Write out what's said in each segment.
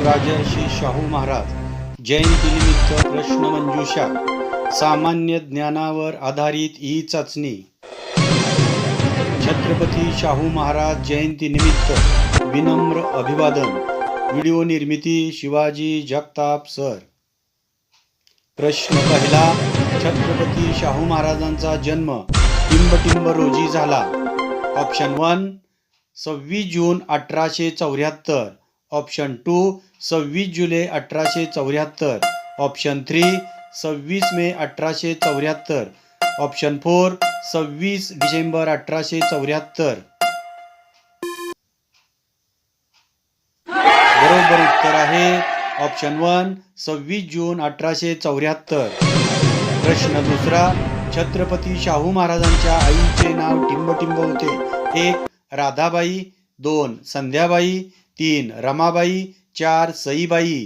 राजर्षी शाहू महाराज जयंतीनिमित्त प्रश्नमंजुषा सामान्य ज्ञानावर आधारित ही चाचणी। छत्रपती शाहू महाराज जयंतीनिमित्त विनम्र अभिवादन। व्हिडिओ निर्मिती शिवाजी जगताप सर। प्रश्न पहिला, छत्रपती शाहू महाराजांचा जन्म टिंबटिंब रोजी झाला। ऑप्शन 1 26 जून 1874, ऑप्शन 2 26 जुलै 1874, ऑप्शन 3 26 मे 1874, ऑप्शन 4 26 डिसेंबर 1874। बरोबर उत्तर आहे ऑप्शन 1 26 जून 1874। प्रश्न दुसरा, छत्रपती शाहू महाराजांच्या आईचे नाव टिंबटिंब होते। 1 राधाबाई, 2 संध्याबाई, 3 रमाबाई, 4 सईबाई।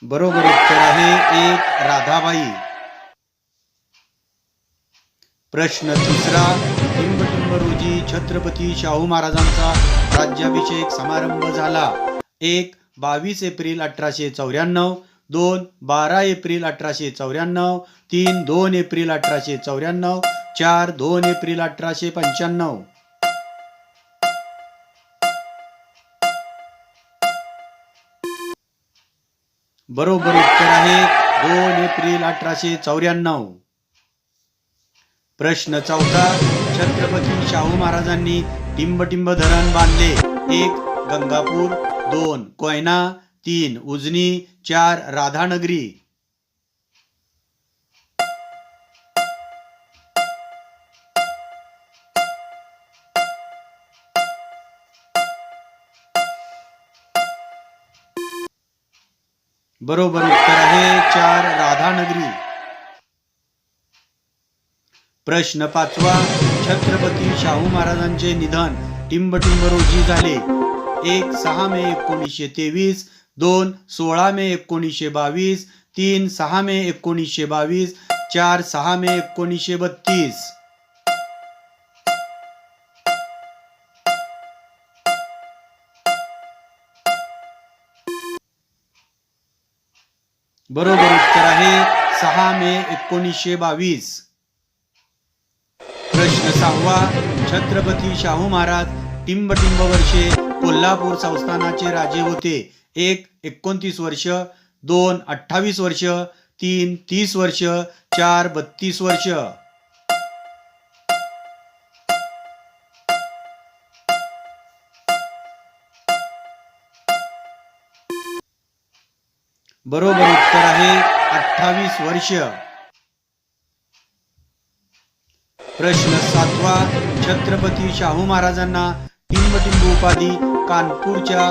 बरोबर उत्तर आहे 1 राधाबाई। प्रश्न तिसरा, टिंबटिंब रोजी छत्रपती शाहू महाराजांचा राज्याभिषेक समारंभ झाला। 1 22 एप्रिल 1894, 2 12 एप्रिल 1894, 3 2 एप्रिल 1894, 4 2 एप्रिल 1895। बरोबर उत्तर आहे 2 एप्रिल 1894। प्रश्न चौथा, छत्रपती शाहू महाराजांनी टिंबटिंब धरण बांधले। 1 गंगापूर, 2 कोयना, 3 उजनी, 4 राधानगरी। बरोबर उत्तर आहे 4 राधानगरी। प्रश्न पाचवा, छत्रपती शाहू महाराजांचे निधन टिंबटिंब रोजी झाले। 1 6 मे 1923, 2 16 मे 1922, 3 6 मे 1922, 4 6 मे 1932। बरोबर उत्तर आहे 6 मे 1922। प्रश्न सहावा, छत्रपती शाहू महाराज टिंबटिंब वर्षे कोल्हापूर संस्थानाचे राजे होते। 1 29 वर्ष, 2 28 वर्ष, 3 30 वर्ष, 4 32 वर्ष। बरोबर उत्तर आहे 28 वर्ष। प्रश्न सातवा, छत्रपती शाहू महाराजांना टिंबटिंब उपाधी कानपूरच्या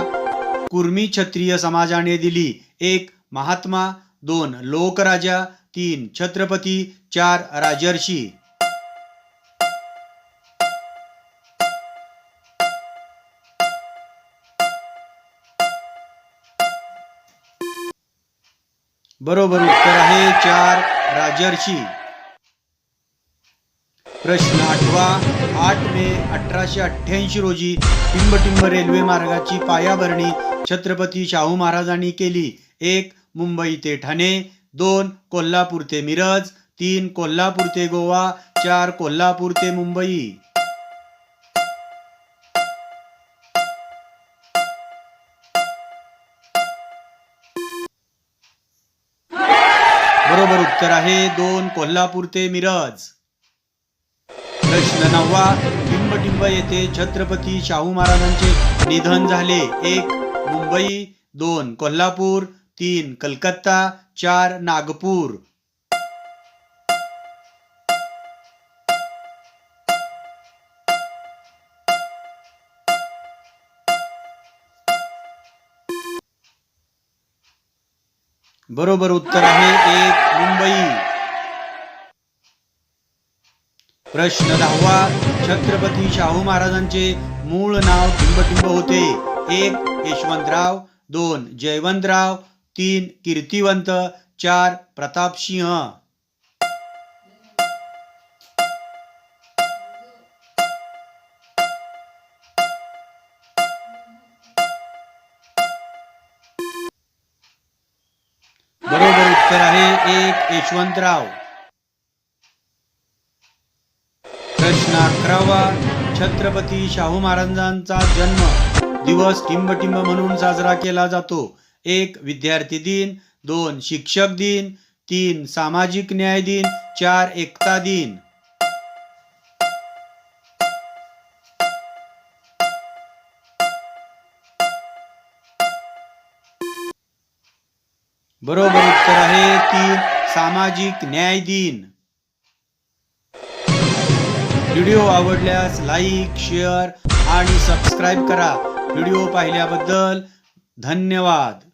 कुर्मी क्षत्रिय समाजाने दिली। 1 महात्मा, 2 लोकराजा, 3 छत्रपती, 4 राजर्षी। बरोबर उत्तर आहे 4 राजर्षी। प्रश्न आठवा, 8 मे 1888 रोजी टिंबटिंब रेल्वे मार्गाची पायाभरणी छत्रपती शाहू महाराजांनी केली। 1 मुंबई ते ठाणे, 2 कोल्हापूर ते मिरज, 3 कोल्हापूर ते गोवा, 4 कोल्हापूर ते मुंबई। बरोबर उत्तर आहे 2 कोल्हापूर ते मिरज। प्रश्न नववा, टिंबटिंब येथे छत्रपती शाहू महाराजांचे निधन झाले। 1 मुंबई, 2 कोल्हापूर, 3 कलकत्ता, 4 नागपूर। बरोबर उत्तर आहे 1 मुंबई। प्रश्न 10वा, छत्रपती शाहू महाराजांचे मूळ नाव टिंबटिंब होते। 1 यशवंतराव, 2 जयवंतराव, 3 कीर्तिवंत, 4 प्रतापसिंह. बरोबर उत्तर आहे 1 यशवंतराव. प्रश्न 11वा. छत्रपती शाहू महाराजांचा जन्म दिवस टिंबटिंब म्हणून साजरा केला जातो. 1 विद्यार्थी दिन, 2 शिक्षक दिन, 3 सामाजिक न्याय दिन, 4 एकता दिन. बरोबर उत्तर आहे 3 सामाजिक न्याय दिन. व्हिडिओ आवडल्यास लाईक, शेअर आणि सबस्क्राईब करा. व्हिडिओ पाहिल्याबद्दल धन्यवाद.